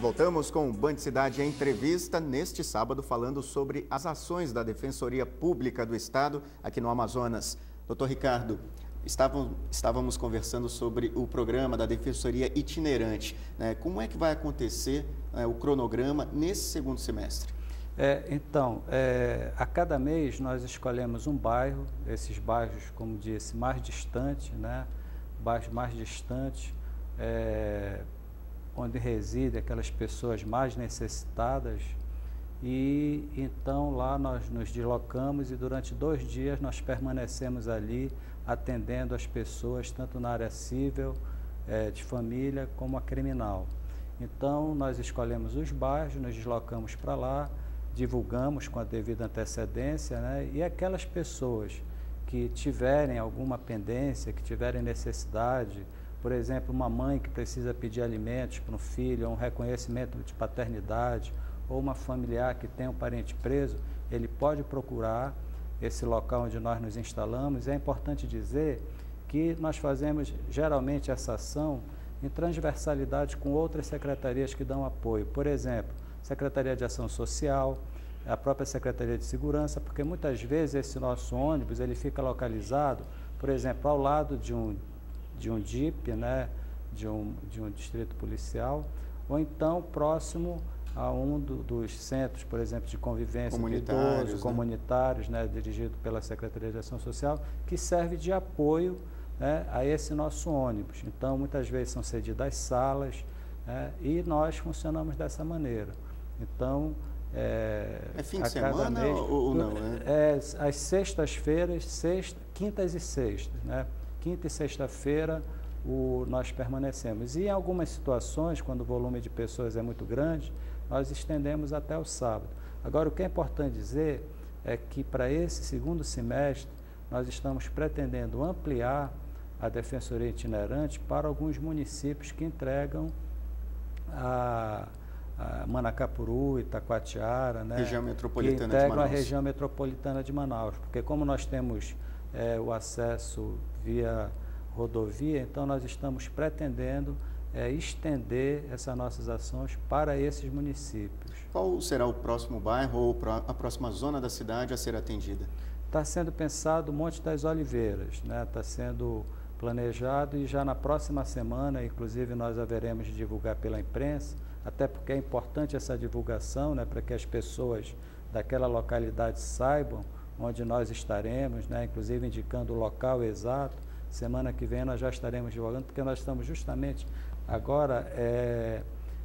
Voltamos com o Band Cidade em entrevista neste sábado falando sobre as ações da Defensoria Pública do Estado aqui no Amazonas. Doutor Ricardo, estávamos conversando sobre o programa da Defensoria Itinerante, né? Como é que vai acontecer o cronograma nesse segundo semestre? A cada mês nós escolhemos um bairro, esses bairros, como disse, mais distantes, né? Bairros mais distantes, onde residem aquelas pessoas mais necessitadas, e então lá nós nos deslocamos e durante 2 dias nós permanecemos ali atendendo as pessoas, tanto na área civil, de família, como a criminal. Então nós escolhemos os bairros, nos deslocamos para lá, divulgamos com a devida antecedência, né? E aquelas pessoas que tiverem alguma pendência, que tiverem necessidade, por exemplo, uma mãe que precisa pedir alimentos para um filho, ou um reconhecimento de paternidade, ou uma familiar que tem um parente preso, ele pode procurar esse local onde nós nos instalamos. É importante dizer que nós fazemos geralmente essa ação em transversalidade com outras secretarias que dão apoio. Por exemplo, Secretaria de Ação Social, a própria Secretaria de Segurança, porque muitas vezes esse nosso ônibus ele fica localizado, por exemplo, ao lado de um DIP, né, de um distrito policial, ou então próximo a um dos centros, por exemplo, de convivência de idosos, comunitários, né, dirigido pela Secretaria de Ação Social, que serve de apoio, né, a esse nosso ônibus. Então, muitas vezes são cedidas salas, e nós funcionamos dessa maneira. Então, fim de semana mês, ou não? Às sextas-feiras, quintas e sextas, né? Quinta e sexta-feira nós permanecemos. E em algumas situações, quando o volume de pessoas é muito grande, nós estendemos até o sábado. Agora, o que é importante dizer é que para esse segundo semestre, nós estamos pretendendo ampliar a Defensoria Itinerante para alguns municípios que entregam a Manacapuru, Itacoatiara, né, região metropolitana que integram de Manaus. A região metropolitana de Manaus, porque como nós temos o acesso via rodovia, então nós estamos pretendendo estender essas nossas ações para esses municípios. Qual será o próximo bairro ou a próxima zona da cidade a ser atendida? Está sendo pensado o Monte das Oliveiras, né? Está sendo planejado e já na próxima semana, inclusive, nós haveremos de divulgar pela imprensa, até porque é importante essa divulgação, né, para que as pessoas daquela localidade saibam onde nós estaremos, né, inclusive indicando o local exato. Semana que vem nós já estaremos divulgando, porque nós estamos justamente agora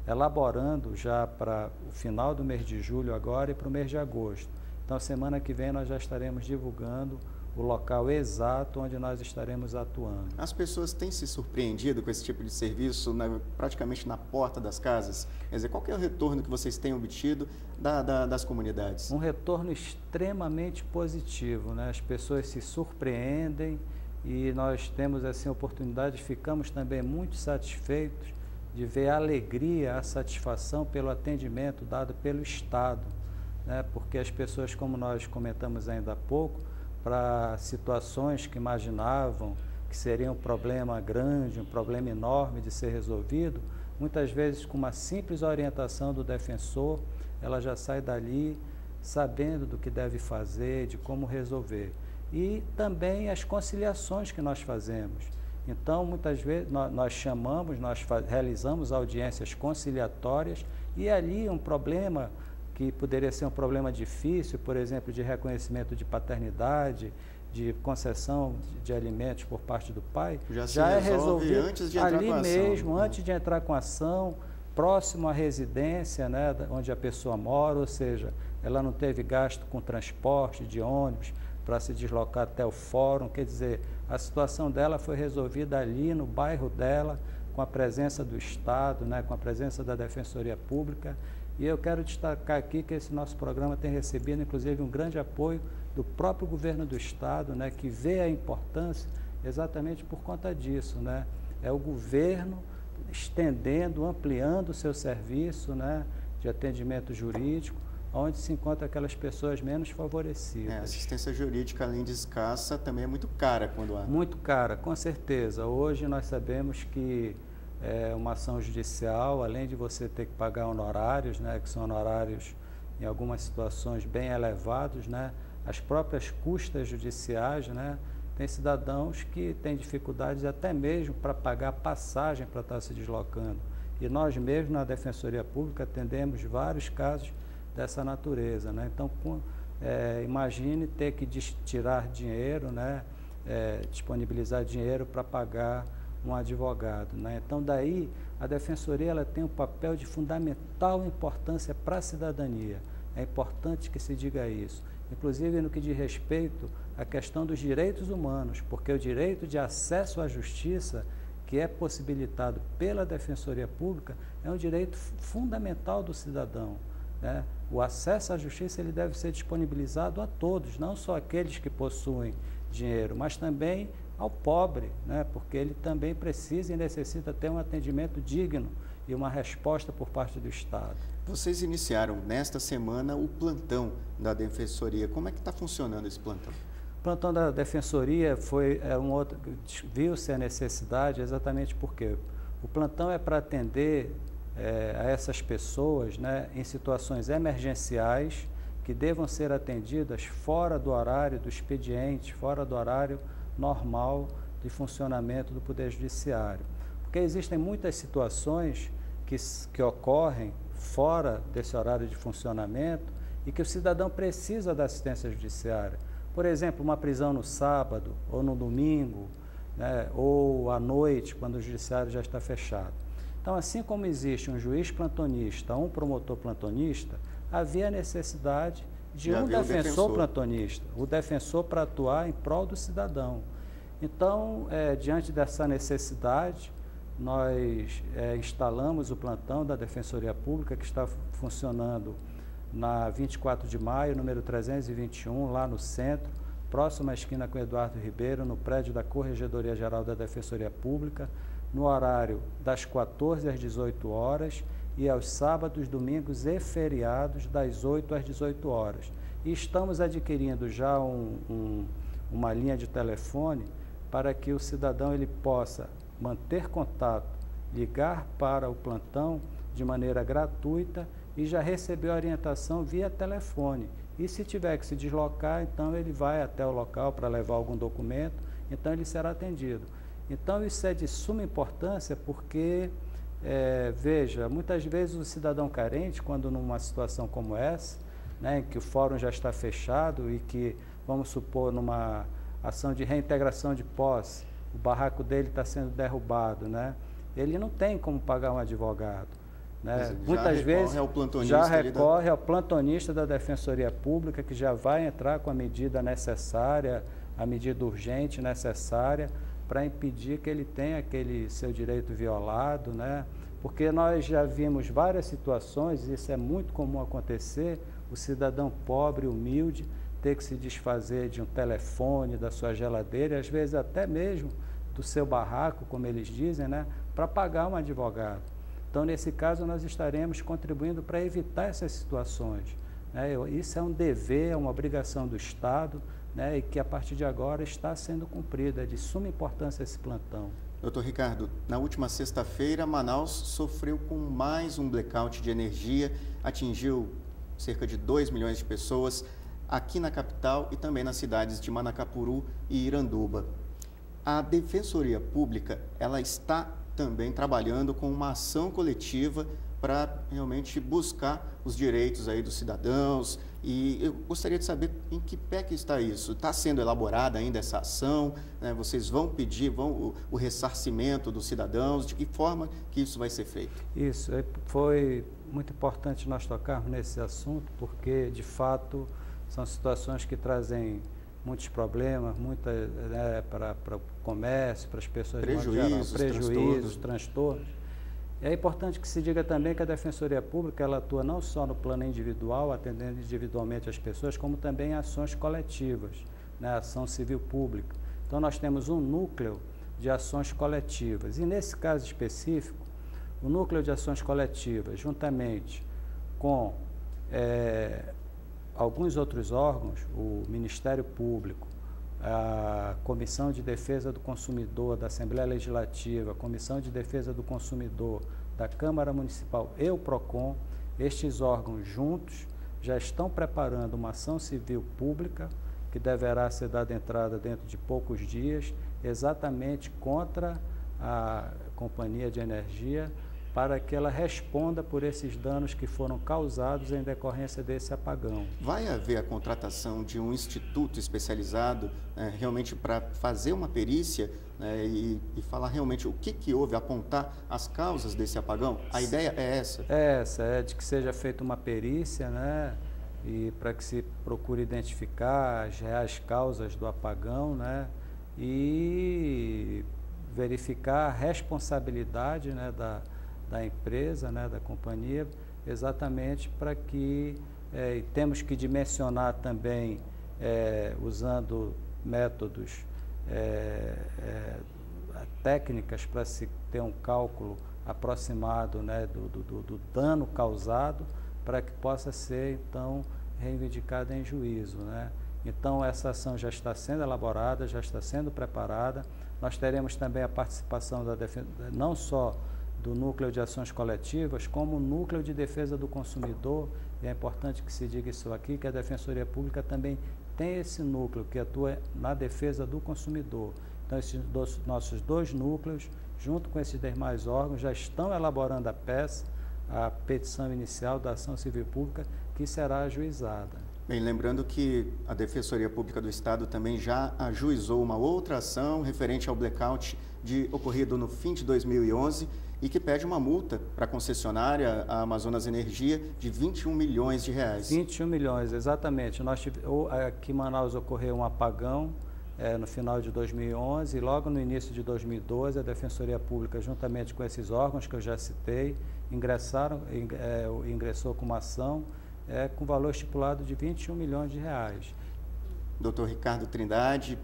elaborando já para o final do mês de julho agora e para o mês de agosto. Então, semana que vem nós já estaremos divulgando o local exato onde nós estaremos atuando. As pessoas têm se surpreendido com esse tipo de serviço, praticamente na porta das casas? Quer dizer, qual que é o retorno que vocês têm obtido das comunidades? Um retorno extremamente positivo, né? As pessoas se surpreendem e nós temos assim, a oportunidade, ficamos também muito satisfeitos de ver a alegria, a satisfação pelo atendimento dado pelo Estado, né? Porque as pessoas, como nós comentamos ainda há pouco, para situações que imaginavam que seria um problema grande, um problema enorme de ser resolvido, muitas vezes com uma simples orientação do defensor, ela já sai dali sabendo do que deve fazer, de como resolver. E também as conciliações que nós fazemos. Então, muitas vezes, nós chamamos, realizamos audiências conciliatórias e ali um problema que poderia ser um problema difícil, por exemplo, de reconhecimento de paternidade, de concessão de alimentos por parte do pai, já é resolvido antes de entrar ali com a ação, mesmo, antes de entrar com a ação, próximo à residência, né, onde a pessoa mora, ou seja, ela não teve gasto com transporte de ônibus para se deslocar até o fórum, quer dizer, a situação dela foi resolvida ali no bairro dela, com a presença do Estado, né, com a presença da Defensoria Pública. E eu quero destacar aqui que esse nosso programa tem recebido, inclusive, um grande apoio do próprio governo do Estado, né, que vê a importância exatamente por conta disso, né? É o governo estendendo, ampliando o seu serviço, né, de atendimento jurídico, onde se encontram aquelas pessoas menos favorecidas. A assistência jurídica, além de escassa, também é muito cara quando há. Muito cara, com certeza. Hoje nós sabemos que uma ação judicial, além de você ter que pagar honorários, né, que são honorários em algumas situações bem elevados, né, as próprias custas judiciais, né, tem cidadãos que têm dificuldades até mesmo para pagar passagem para estar se deslocando. E nós mesmos, na Defensoria Pública, atendemos vários casos dessa natureza, né? Então, imagine ter que tirar dinheiro, né, disponibilizar dinheiro para pagar um advogado, né? Então, daí, a Defensoria ela tem um papel de fundamental importância para a cidadania. É importante que se diga isso. Inclusive no que diz respeito à questão dos direitos humanos, porque o direito de acesso à justiça, que é possibilitado pela Defensoria Pública, é um direito fundamental do cidadão, né? O acesso à justiça ele deve ser disponibilizado a todos, não só aqueles que possuem dinheiro, mas também ao pobre, né? Porque ele também precisa e necessita ter um atendimento digno e uma resposta por parte do Estado. Vocês iniciaram nesta semana o plantão da Defensoria. Como é que está funcionando esse plantão? O plantão da Defensoria viu-se a necessidade exatamente porque o plantão é para atender a essas pessoas, né, em situações emergenciais que devam ser atendidas fora do horário do expediente, fora do horário normal de funcionamento do Poder Judiciário. Porque existem muitas situações que ocorrem fora desse horário de funcionamento e que o cidadão precisa da assistência judiciária. Por exemplo, uma prisão no sábado ou no domingo, né, ou à noite, quando o judiciário já está fechado. Então, assim como existe um juiz plantonista, um promotor plantonista, havia necessidade de um defensor plantonista, o defensor para atuar em prol do cidadão. Então, diante dessa necessidade, nós instalamos o plantão da Defensoria Pública, que está funcionando na 24 de maio, número 321, lá no centro, próximo à esquina com Eduardo Ribeiro, no prédio da Corregedoria Geral da Defensoria Pública, no horário das 14 às 18 horas e aos sábados, domingos e feriados, das 8 às 18 horas. E estamos adquirindo já uma linha de telefone para que o cidadão ele possa manter contato, ligar para o plantão de maneira gratuita e já receber orientação via telefone. E se tiver que se deslocar, então ele vai até o local para levar algum documento, então ele será atendido. Então isso é de suma importância porque, veja, muitas vezes o cidadão carente, quando numa situação como essa, né, em que o fórum já está fechado e que, vamos supor, numa ação de reintegração de posse, o barraco dele está sendo derrubado, né? Ele não tem como pagar um advogado, né? Muitas vezes já recorre ao plantonista da Defensoria Pública, que já vai entrar com a medida necessária, a medida urgente necessária para impedir que ele tenha aquele seu direito violado, né? Porque nós já vimos várias situações, e isso é muito comum acontecer, o cidadão pobre, humilde, ter que se desfazer de um telefone, da sua geladeira, e às vezes até mesmo do seu barraco, como eles dizem, né, para pagar um advogado. Então, nesse caso, nós estaremos contribuindo para evitar essas situações, né? Isso é um dever, é uma obrigação do Estado, né, e que a partir de agora está sendo cumprida. É de suma importância esse plantão. Doutor Ricardo, na última sexta-feira, Manaus sofreu com mais um blackout de energia, atingiu cerca de 2 milhões de pessoas aqui na capital e também nas cidades de Manacapuru e Iranduba. A Defensoria Pública, ela está também trabalhando com uma ação coletiva para realmente buscar os direitos aí dos cidadãos, e eu gostaria de saber em que pé que está isso. Está sendo elaborada ainda essa ação, né? Vocês vão pedir o ressarcimento dos cidadãos, de que forma que isso vai ser feito? Isso, foi muito importante nós tocarmos nesse assunto, porque de fato são situações que trazem muitos problemas, né, para o comércio, para as pessoas, prejuízos, transtornos. É importante que se diga também que a Defensoria Pública ela atua não só no plano individual, atendendo individualmente as pessoas, como também em ações coletivas, né, ação civil pública. Então, nós temos um núcleo de ações coletivas. E, nesse caso específico, o núcleo de ações coletivas, juntamente com alguns outros órgãos, o Ministério Público, a Comissão de Defesa do Consumidor da Assembleia Legislativa, a Comissão de Defesa do Consumidor da Câmara Municipal e o PROCON, estes órgãos juntos já estão preparando uma ação civil pública que deverá ser dada entrada dentro de poucos dias, exatamente contra a Companhia de Energia, para que ela responda por esses danos que foram causados em decorrência desse apagão. Vai haver a contratação de um instituto especializado realmente para fazer uma perícia e falar realmente o que houve, apontar as causas desse apagão? A ideia é essa? É de que seja feita uma perícia, né? E para que se procure identificar as reais causas do apagão, né? E verificar a responsabilidade, né, da empresa, né, da companhia, exatamente para que temos que dimensionar também, usando métodos, técnicas para se ter um cálculo aproximado, né, do dano causado, para que possa ser, então, reivindicado em juízo, né? Então, essa ação já está sendo elaborada, já está sendo preparada. Nós teremos também a participação não só do Núcleo de Ações Coletivas, como o Núcleo de Defesa do Consumidor, e é importante que se diga isso aqui, que a Defensoria Pública também tem esse núcleo que atua na defesa do consumidor. Então, esses nossos dois núcleos, junto com esses demais órgãos, já estão elaborando a petição inicial da ação civil pública, que será ajuizada. Bem, lembrando que a Defensoria Pública do Estado também já ajuizou uma outra ação referente ao blackout ocorrido no fim de 2011 e que pede uma multa para a concessionária, a Amazonas Energia, de 21 milhões de reais. 21 milhões, exatamente. Aqui em Manaus ocorreu um apagão no final de 2011 e logo no início de 2012 a Defensoria Pública, juntamente com esses órgãos que eu já citei, ingressou com uma ação com valor estipulado de 21 milhões de reais. Dr. Ricardo Trindade,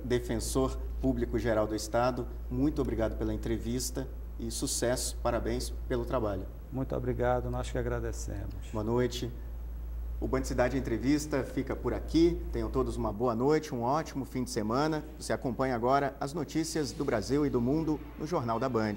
Defensor Público-Geral do Estado, muito obrigado pela entrevista e sucesso, parabéns pelo trabalho. Muito obrigado, nós que agradecemos. Boa noite. O Band Cidade Entrevista fica por aqui. Tenham todos uma boa noite, um ótimo fim de semana. Você acompanha agora as notícias do Brasil e do mundo no Jornal da Band.